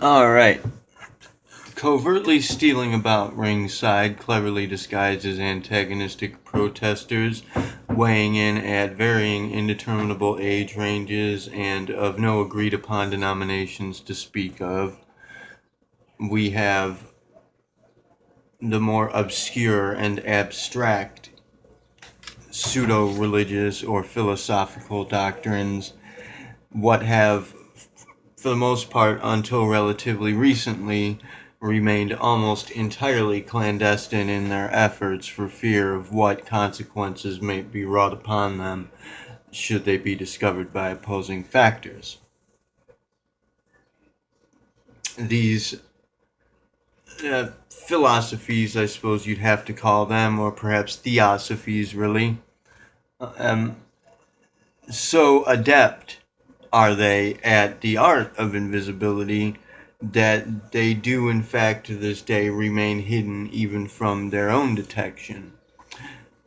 All right. Covertly stealing about ringside, cleverly disguised as antagonistic protesters, weighing in at varying indeterminable age ranges and of no agreed upon denominations to speak of. We have the more obscure and abstract pseudo-religious or philosophical doctrines, what have, for the most part, until relatively recently, remained almost entirely clandestine in their efforts for fear of what consequences may be wrought upon them should they be discovered by opposing factors. These philosophies, I suppose you'd have to call them, or perhaps theosophies, really, um, so adept are they at the art of invisibility that they do in fact to this day remain hidden even from their own detection.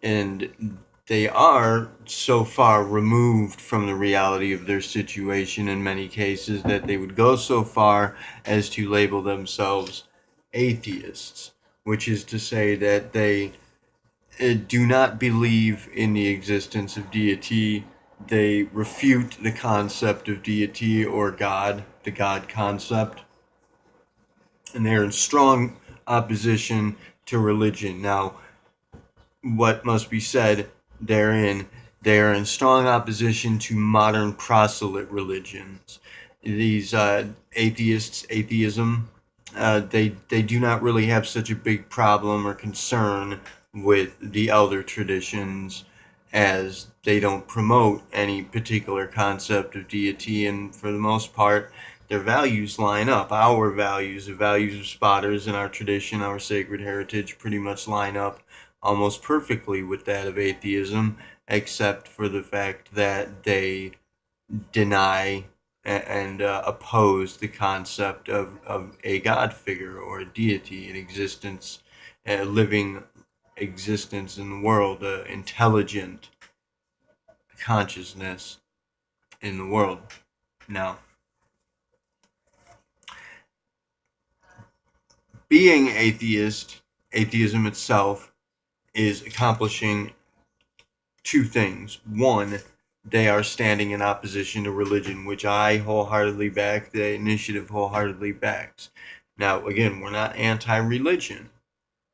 And they are so far removed from the reality of their situation in many cases that they would go so far as to label themselves atheists, which is to say that they do not believe in the existence of deity. They refute the concept of deity or God, the God concept, and they're in strong opposition to religion. Now, what must be said therein, they are in strong opposition to modern proselyte religions. These atheism, they do not really have such a big problem or concern with the elder traditions, as they don't promote any particular concept of deity, and for the most part their values line up. Our values, the values of spotters in our tradition, our sacred heritage, pretty much line up almost perfectly with that of atheism, except for the fact that they deny and oppose the concept of a God figure or a deity, an existence, a living existence in the world, intelligent consciousness in the world. Now, being atheist, atheism itself is accomplishing two things. One, they are standing in opposition to religion, which I wholeheartedly back, the initiative wholeheartedly backs. Now, again, we're not anti-religion.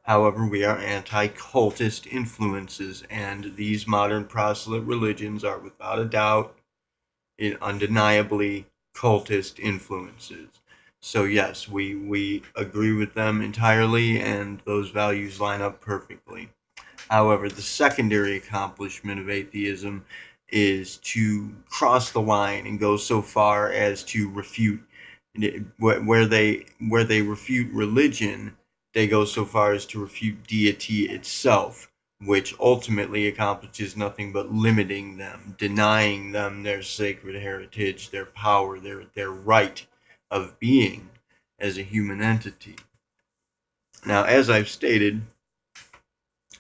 However, we are anti-cultist influences, and these modern proselyte religions are without a doubt undeniably cultist influences. So yes, we agree with them entirely, and those values line up perfectly. However, the secondary accomplishment of atheism is to cross the line and go so far as to refute where they refute religion, they go so far as to refute deity itself, which ultimately accomplishes nothing but limiting them, denying them their sacred heritage, their power, their right of being as a human entity. Now, as I've stated,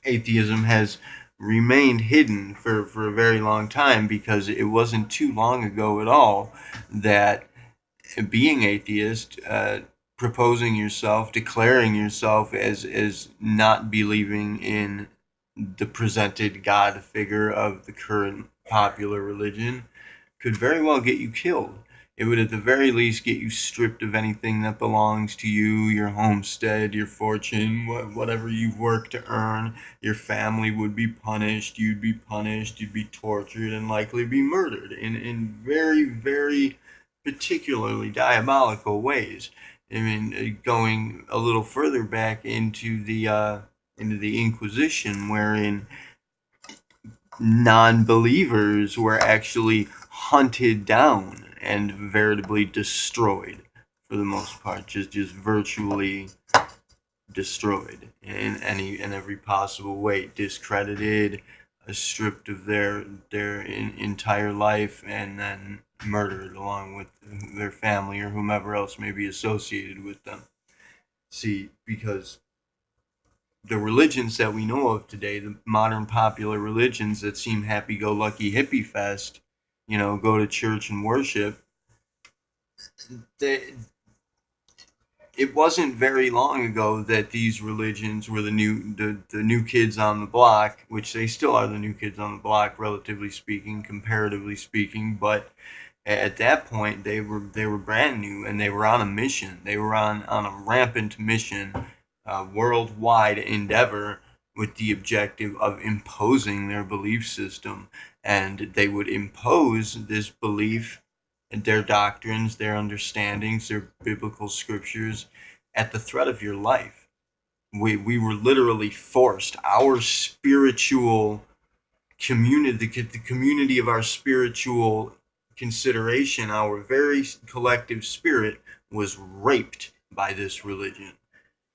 atheism has remained hidden for a very long time because it wasn't too long ago at all that being atheist, proposing yourself, declaring yourself as not believing in the presented God figure of the current popular religion, could very well get you killed. It would at the very least get you stripped of anything that belongs to you, your homestead, your fortune, whatever you've worked to earn. Your family would be punished, you'd be punished, you'd be tortured, and likely be murdered in very, very particularly diabolical ways. I mean, going a little further back into the Inquisition, wherein non-believers were actually hunted down and veritably destroyed for the most part, just virtually destroyed in any and every possible way, discredited, stripped of their entire life, and then murdered along with their family or whomever else may be associated with them. See, because the religions that we know of today, the modern popular religions that seem happy-go-lucky hippie fest, go to church and worship, they it wasn't very long ago that these religions were the new kids on the block, which they still are the new kids on the block, relatively speaking, comparatively speaking. But at that point, they were brand new, and they were on a mission. They were on a rampant mission, worldwide endeavor, with the objective of imposing their belief system, and they would impose this belief and their doctrines, their understandings, their biblical scriptures at the threat of your life. We were literally forced. Our spiritual community, the community of our spiritual consideration, our very collective spirit, was raped by this religion.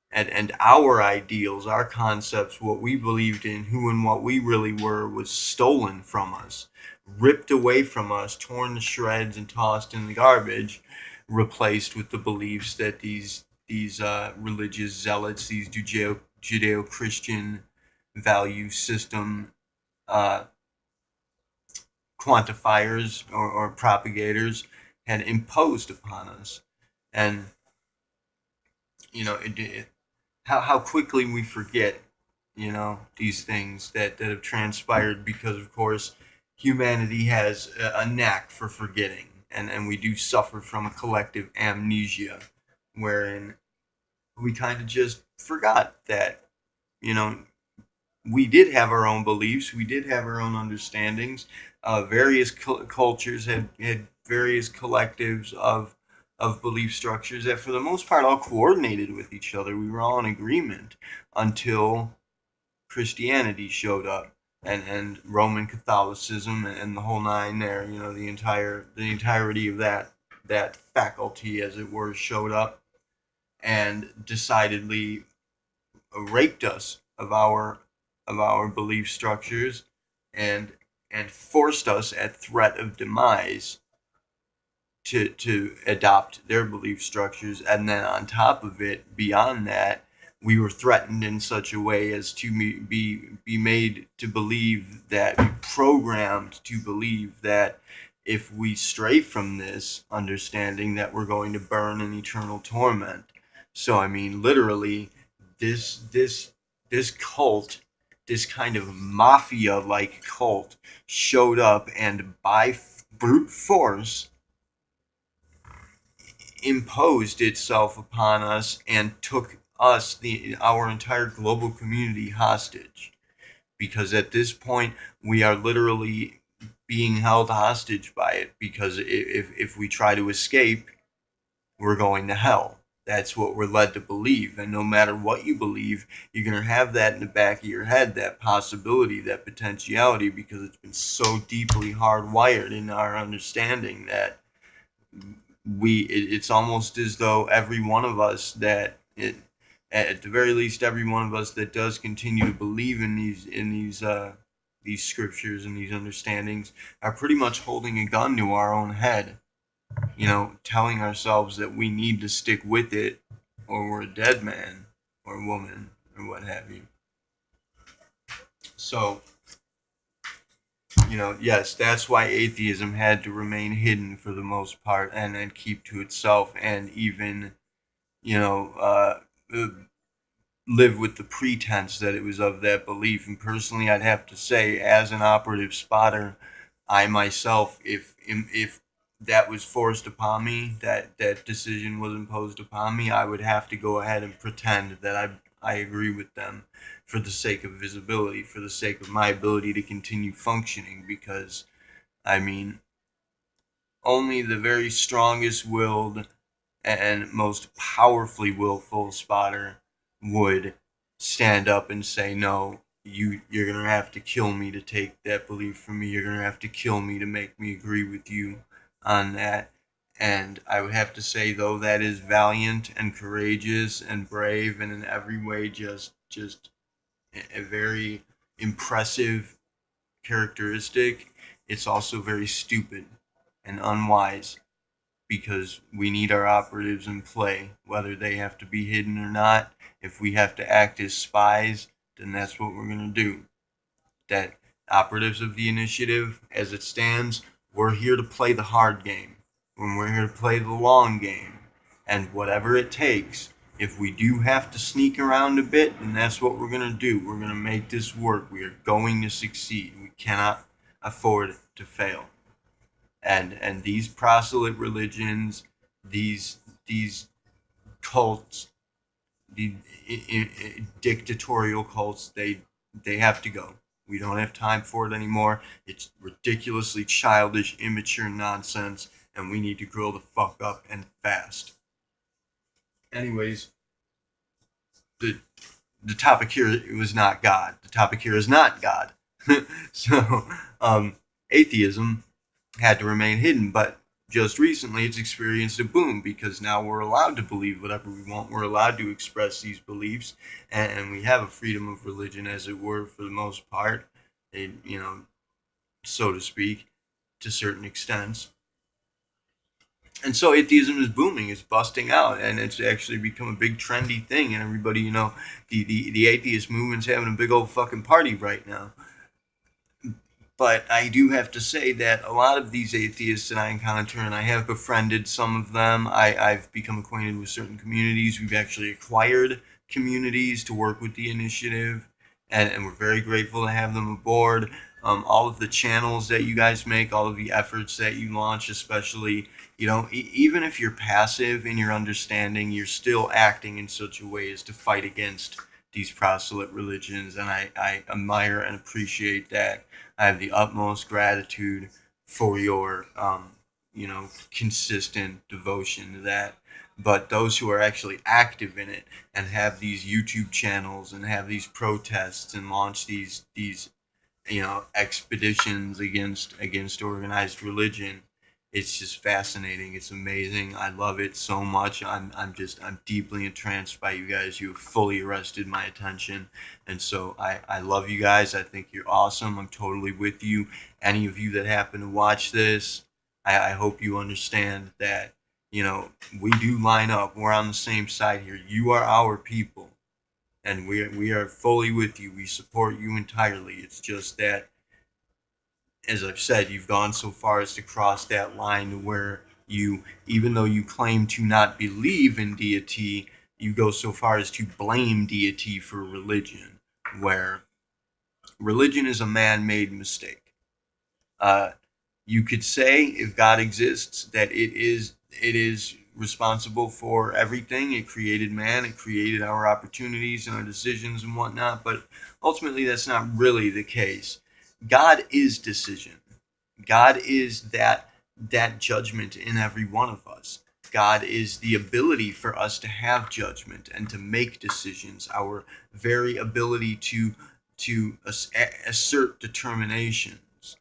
And our ideals, our concepts, what we believed in, who and what we really were, was stolen from us, ripped away from us, torn to shreds, and tossed in the garbage, replaced with the beliefs that these religious zealots, these Judeo-Christian value system uh, quantifiers or propagators had imposed upon us. And how quickly we forget, these things that have transpired, because of course humanity has a knack for forgetting, and we do suffer from a collective amnesia, wherein we kind of just forgot that, you know we did have our own beliefs, we did have our own understandings. Various cultures had various collectives of belief structures that, for the most part, all coordinated with each other. We were all in agreement until Christianity showed up, and Roman Catholicism and the whole nine there. The entirety of that faculty, as it were, showed up and decidedly raped us of our belief structures, and forced us at threat of demise to adopt their belief structures. And then on top of it, beyond that, we were threatened in such a way as to be made to believe that, be programmed to believe that, if we stray from this understanding, that we're going to burn in eternal torment. So I mean, literally, this cult, this kind of mafia like cult, showed up and by brute force imposed itself upon us and took us, our entire global community, hostage. Because at this point, we are literally being held hostage by it, because if we try to escape, we're going to hell. That's what we're led to believe. And no matter what you believe, you're going to have that in the back of your head, that possibility, that potentiality, because it's been so deeply hardwired in our understanding that it's almost as though every one of us at the very least, every one of us that does continue to believe in these scriptures and these understandings, are pretty much holding a gun to our own head, telling ourselves that we need to stick with it, or we're a dead man or woman or what have you. So, yes, that's why atheism had to remain hidden for the most part, and keep to itself, and even, you know, uh, live with the pretense that it was of that belief. And personally, I'd have to say, as an operative spotter, I myself, if that was forced upon me, that decision was imposed upon me, I would have to go ahead and pretend that I agree with them, for the sake of visibility, for the sake of my ability to continue functioning. Because, I mean, only the very strongest willed and most powerfully willful spotter would stand up and say, no, you're going to have to kill me to take that belief from me. You're going to have to kill me to make me agree with you on that. And I would have to say, though that is valiant and courageous and brave, and in every way just a very impressive characteristic, it's also very stupid and unwise, because we need our operatives in play, whether they have to be hidden or not. If we have to act as spies, then that's what we're going to do. That operatives of the initiative, as it stands, we're here to play the hard game. When we're here to play the long game. And whatever it takes, if we do have to sneak around a bit, then that's what we're going to do. We're going to make this work. We are going to succeed. We cannot afford to fail. And these proselyte religions, these cults, the dictatorial cults, they have to go. We don't have time for it anymore. It's ridiculously childish, immature nonsense, and we need to grow the fuck up and fast. Anyways, the the topic here was not God. The topic here is not God. So, atheism had to remain hidden, but just recently it's experienced a boom because now we're allowed to believe whatever we want. We're allowed to express these beliefs, and we have a freedom of religion, as it were, for the most part, so to speak, to certain extents. And so atheism is booming, it's busting out, and it's actually become a big trendy thing. And everybody, the atheist movement's having a big old fucking party right now. But I do have to say that a lot of these atheists that I encounter, and I have befriended some of them, I've become acquainted with certain communities. We've actually acquired communities to work with the initiative, and we're very grateful to have them aboard. All of the channels that you guys make, all of the efforts that you launch, especially, even if you're passive in your understanding, you're still acting in such a way as to fight against these proselyte religions, and I admire and appreciate that. I have the utmost gratitude for your, consistent devotion to that. But those who are actually active in it and have these YouTube channels and have these protests and launch these expeditions against organized religion, it's just fascinating. It's amazing. I love it so much. I'm deeply entranced by you guys. You have fully arrested my attention, and so I love you guys. I think you're awesome. I'm totally with you. Any of you that happen to watch this, I hope you understand that we do line up. We're on the same side here. You are our people, and we are fully with you. We support you entirely. It's just that, as I've said, you've gone so far as to cross that line where you, even though you claim to not believe in deity, you go so far as to blame deity for religion, where religion is a man-made mistake. You could say, if God exists, that it is responsible for everything. It created man, it created our opportunities and our decisions and whatnot, but ultimately that's not really the case. God is decision. God is that judgment in every one of us. God is the ability for us to have judgment and to make decisions. Our very ability to assert determinations.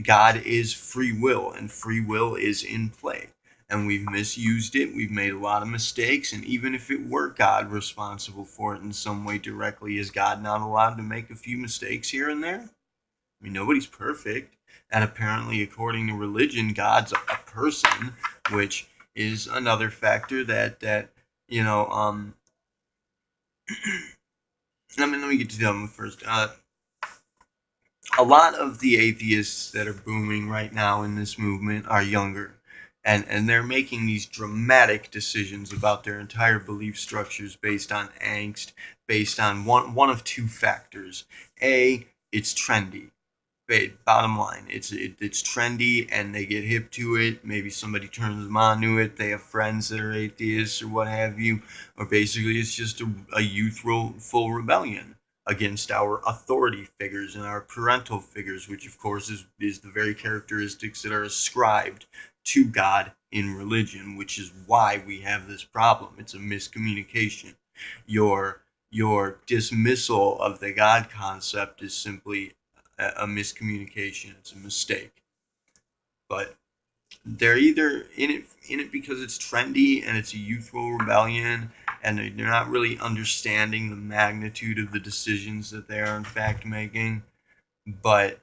God is free will, and free will is in play. And we've misused it. We've made a lot of mistakes. And even if it were God responsible for it in some way directly, is God not allowed to make a few mistakes here and there? I mean, nobody's perfect. And apparently, according to religion, God's a person, which is another factor that let me get to them first. A lot of the atheists that are booming right now in this movement are younger, and they're making these dramatic decisions about their entire belief structures based on angst, based on one of two factors. A, it's trendy. Bottom line, it's trendy, and they get hip to it. Maybe somebody turns them on to it. They have friends that are atheists or what have you, or basically it's just a youthful rebellion against our authority figures and our parental figures, which of course is the very characteristics that are ascribed to God in religion, which is why we have this problem. It's a miscommunication. Your dismissal of the God concept is simply a miscommunication. It's a mistake. But they're either in it because it's trendy and it's a youthful rebellion, and they're not really understanding the magnitude of the decisions that they are in fact making, but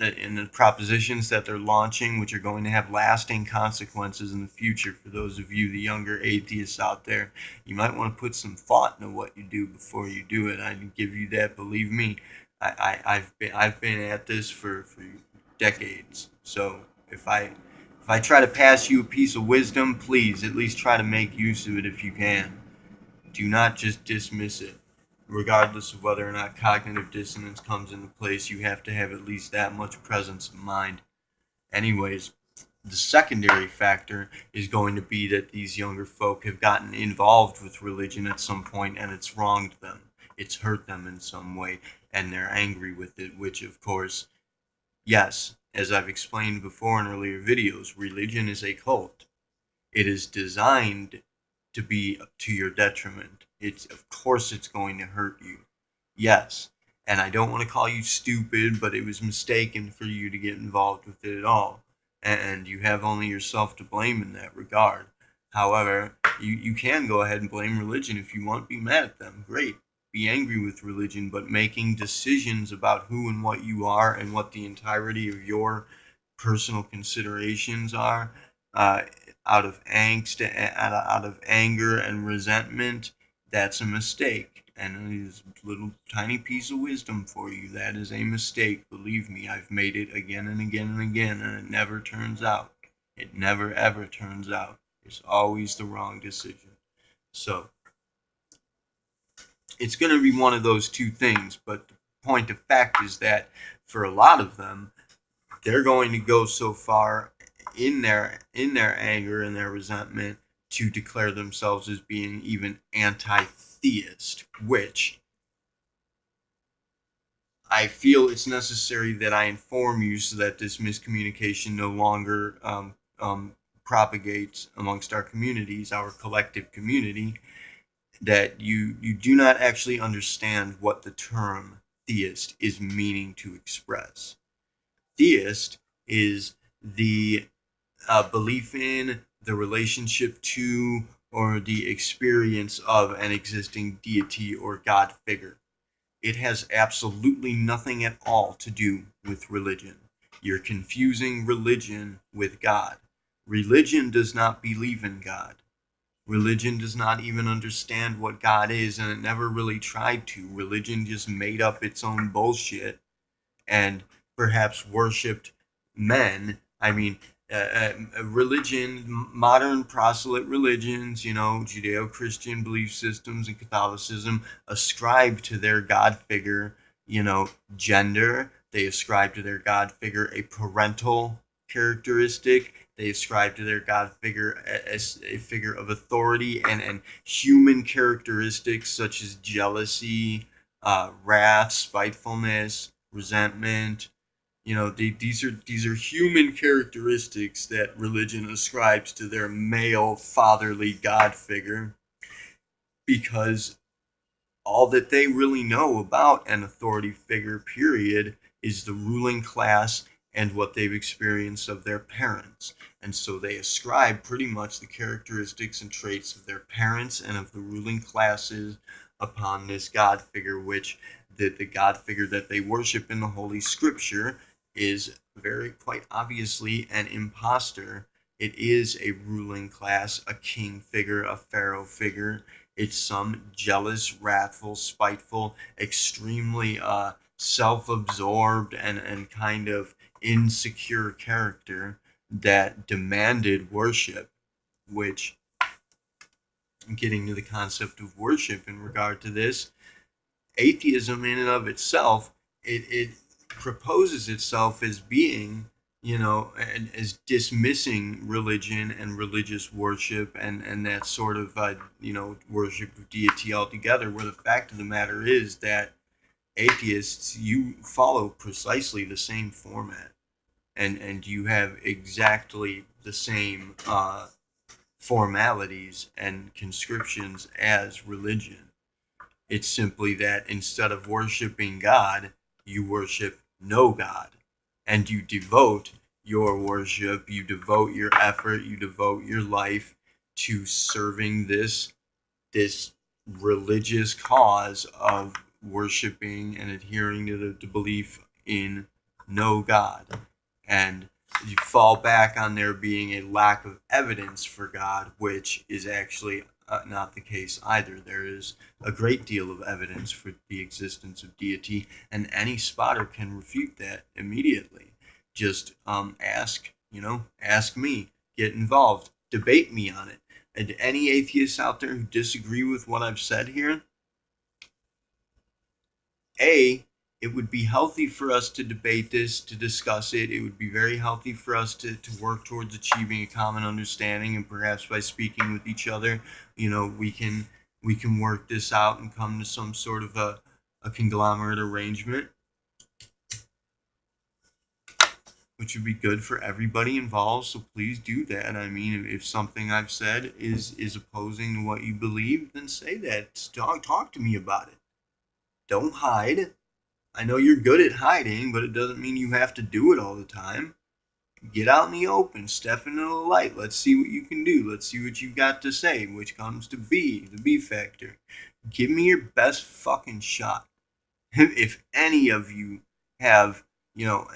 in the propositions that they're launching, which are going to have lasting consequences in the future. For those of you, the younger atheists out there, you might want to put some thought into what you do before you do it. I give you that. Believe me, I've been at this for decades. So if I If I try to pass you a piece of wisdom, please at least try to make use of it if you can. Do not just dismiss it. Regardless of whether or not cognitive dissonance comes into place, you have to have at least that much presence of mind. Anyways, the secondary factor is going to be that these younger folk have gotten involved with religion at some point and it's wronged them. It's hurt them in some way and they're angry with it, which of course, yes, as I've explained before in earlier videos, religion is a cult. It is designed to be to your detriment. Of course it's going to hurt you. Yes. And I don't want to call you stupid, but it was mistaken for you to get involved with it at all. And you have only yourself to blame in that regard. However, you can go ahead and blame religion if you want. Be mad at them. Great. Be angry with religion, but making decisions about who and what you are and what the entirety of your personal considerations are, out of angst, out of anger and resentment, that's a mistake. And it is a little tiny piece of wisdom for you. That is a mistake. Believe me, I've made it again and again and again, and it never turns out. It never ever turns out. It's always the wrong decision. So, it's going to be one of those two things, but the point of fact is that for a lot of them, they're going to go so far in their anger and their resentment to declare themselves as being even anti-theist, which I feel it's necessary that I inform you so that this miscommunication no longer propagates amongst our communities, our collective community, that you do not actually understand what the term theist is meaning to express. Theist is the belief in, the relationship to, or the experience of an existing deity or God figure. It has absolutely nothing at all to do with religion. You're confusing religion with God. Religion does not believe in God. Religion does not even understand what God is, and it never really tried to. Religion just made up its own bullshit and perhaps worshipped men. I mean, religion, modern proselyte religions, Judeo-Christian belief systems and Catholicism ascribe to their God figure, gender. They ascribe to their God figure a parental characteristic. They ascribe to their God figure as a figure of authority and human characteristics such as jealousy, wrath, spitefulness, resentment. These are human characteristics that religion ascribes to their male fatherly God figure, because all that they really know about an authority figure, period, is the ruling class and what they've experienced of their parents. And so they ascribe pretty much the characteristics and traits of their parents and of the ruling classes upon this God figure, which the God figure that they worship in the Holy Scripture is very quite obviously an imposter. It is a ruling class, a king figure, a pharaoh figure. It's some jealous, wrathful, spiteful, extremely self-absorbed and kind of insecure character that demanded worship, which, getting to the concept of worship in regard to this, atheism in and of itself, it proposes itself as being, as dismissing religion and religious worship and that sort of, worship of deity altogether, where the fact of the matter is that atheists, you follow precisely the same format and you have exactly the same formalities and conscriptions as religion. It's simply that instead of worshiping God, you worship no God. And you devote your worship, you devote your effort, you devote your life to serving this religious cause of worshiping and adhering to the belief in no God. And you fall back on there being a lack of evidence for God, which is actually not the case either. There is a great deal of evidence for the existence of deity, and any spotter can refute that immediately. Just ask Ask me, get involved, debate me on it. And any atheists out there who disagree with what I've said here, it would be healthy for us to debate this, to discuss it. It would be very healthy for us to work towards achieving a common understanding, and perhaps by speaking with each other, we can work this out and come to some sort of a conglomerate arrangement, which would be good for everybody involved. So please do that. I mean, if something I've said is opposing to what you believe, then say that. Talk to me about it. Don't hide. I know you're good at hiding, but it doesn't mean you have to do it all the time. Get out in the open, step into the light. Let's see what you can do. Let's see what you've got to say, which comes to B, the B factor. Give me your best fucking shot. If any of you have,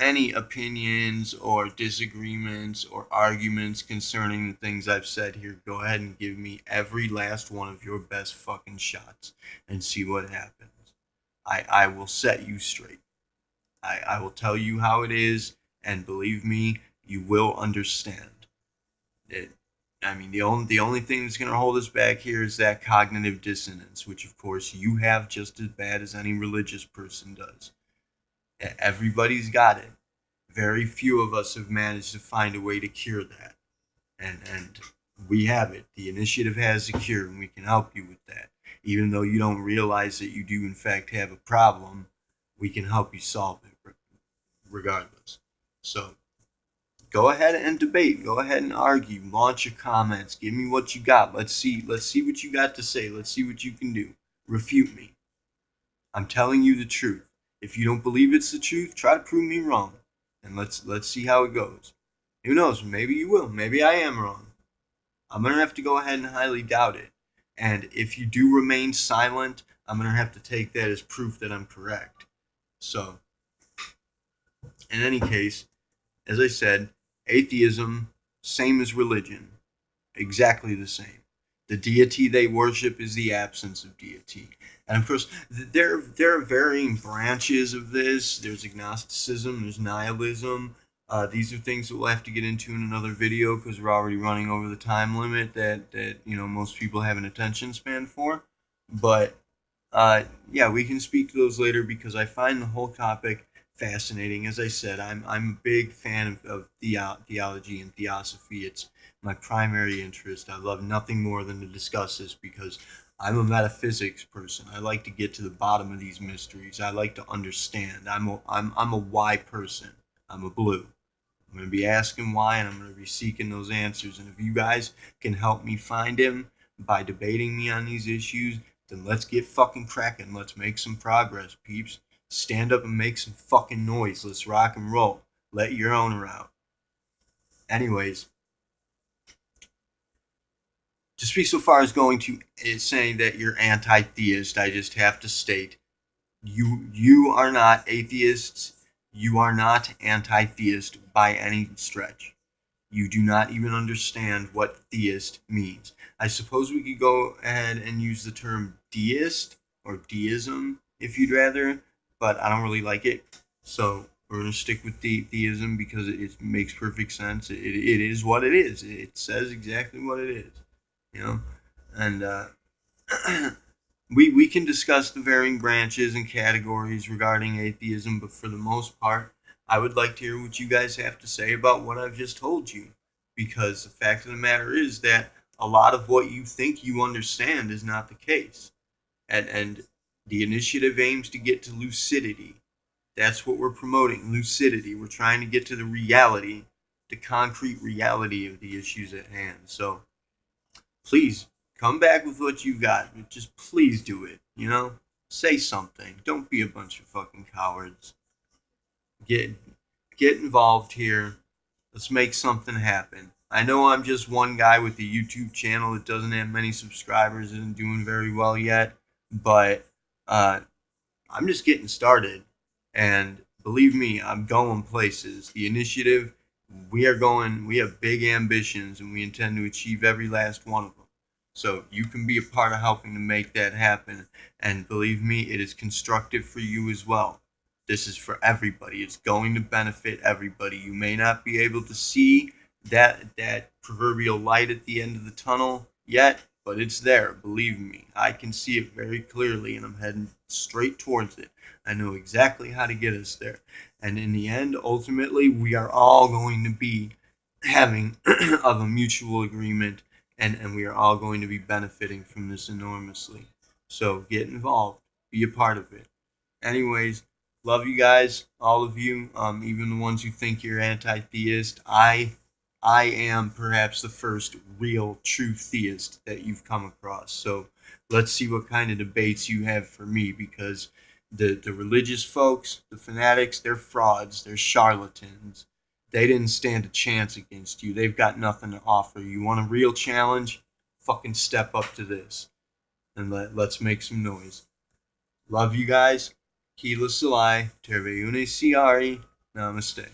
any opinions or disagreements or arguments concerning the things I've said here, go ahead and give me every last one of your best fucking shots and see what happens. I will set you straight. I will tell you how it is, and believe me, you will understand. The only thing that's going to hold us back here is that cognitive dissonance, which of course you have just as bad as any religious person does. Everybody's got it. Very few of us have managed to find a way to cure that. And we have it. The initiative has a cure, and we can help you with that. Even though you don't realize that you do in fact have a problem, we can help you solve it regardless. So go ahead and debate. Go ahead and argue. Launch your comments. Give me what you got. Let's see what you got to say. Let's see what you can do. Refute me. I'm telling you the truth. If you don't believe it's the truth, try to prove me wrong. And let's see how it goes. Who knows? Maybe you will. Maybe I am wrong. I'm going to have to go ahead and highly doubt it. And if you do remain silent, I'm going to have to take that as proof that I'm correct. So, in any case, as I said, atheism, same as religion, exactly the same. The deity they worship is the absence of deity. And of course, there are varying branches of this. There's agnosticism, there's nihilism. These are things that we'll have to get into in another video because we're already running over the time limit that most people have an attention span for. But yeah, we can speak to those later because I find the whole topic fascinating. As I said, I'm a big fan of theology and theosophy. It's my primary interest. I love nothing more than to discuss this because I'm a metaphysics person. I like to get to the bottom of these mysteries. I like to understand. I'm a why person. I'm a blue. I'm going to be asking why, and I'm going to be seeking those answers. And if you guys can help me find him by debating me on these issues, then let's get fucking cracking. Let's make some progress, peeps. Stand up and make some fucking noise. Let's rock and roll. Let your owner out. Anyways, to speak so far as going to saying that you're anti-theist, I just have to state, you are not atheists. You are not anti-theist by any stretch. You do not even understand what theist means. I suppose we could go ahead and use the term deist or deism if you'd rather, but I don't really like it. So we're going to stick with theism because it makes perfect sense. It is what it is. It says exactly what it is, and we can discuss the varying branches and categories regarding atheism, but for the most part, I would like to hear what you guys have to say about what I've just told you. Because the fact of the matter is that a lot of what you think you understand is not the case. And the initiative aims to get to lucidity. That's what we're promoting, lucidity. We're trying to get to the reality, the concrete reality of the issues at hand. So please come back with what you got. Just please do it, Say something. Don't be a bunch of fucking cowards. Get involved here. Let's make something happen. I know I'm just one guy with a YouTube channel that doesn't have many subscribers, isn't doing very well yet, but I'm just getting started. And believe me, I'm going places. The initiative, we have big ambitions, and we intend to achieve every last one of them. So you can be a part of helping to make that happen. And believe me, it is constructive for you as well. This is for everybody. It's going to benefit everybody. You may not be able to see that proverbial light at the end of the tunnel yet, but it's there. Believe me, I can see it very clearly, and I'm heading straight towards it. I know exactly how to get us there. And in the end, ultimately, we are all going to be having of a mutual agreement, and we are all going to be benefiting from this enormously. So get involved, be a part of it. Anyways, love you guys, all of you, even the ones who think you're anti-theist. I am perhaps the first real true theist that you've come across. So let's see what kind of debates you have for me, because the religious folks, the fanatics, they're frauds, they're charlatans. They didn't stand a chance against you. They've got nothing to offer. You want a real challenge? Fucking step up to this and let's make some noise. Love you guys. Kila Salai, Terve Une Siari, Namaste.